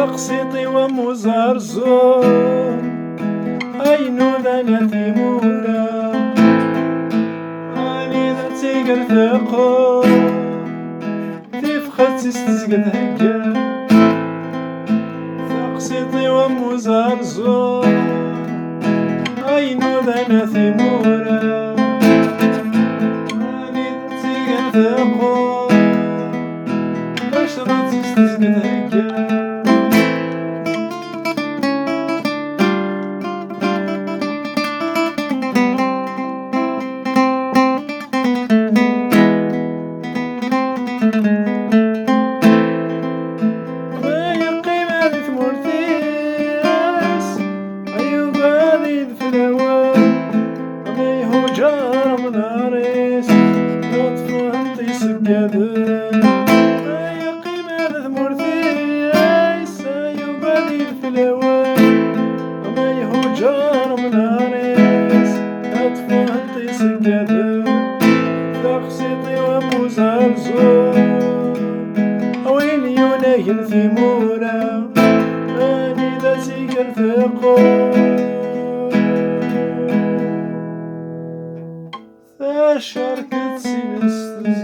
تقسيطي ومزرزون أينو ذا ثيمورا أني ذا تيقر ثقو تفخت تستزقد هكا تقسيطي ومزرزون أينو ذا ثيمورا أني ذا تيقر ثقو بشرة تستزقد هكا ثيمورا أني ذا تيقر ثقو ثاشركت سينستز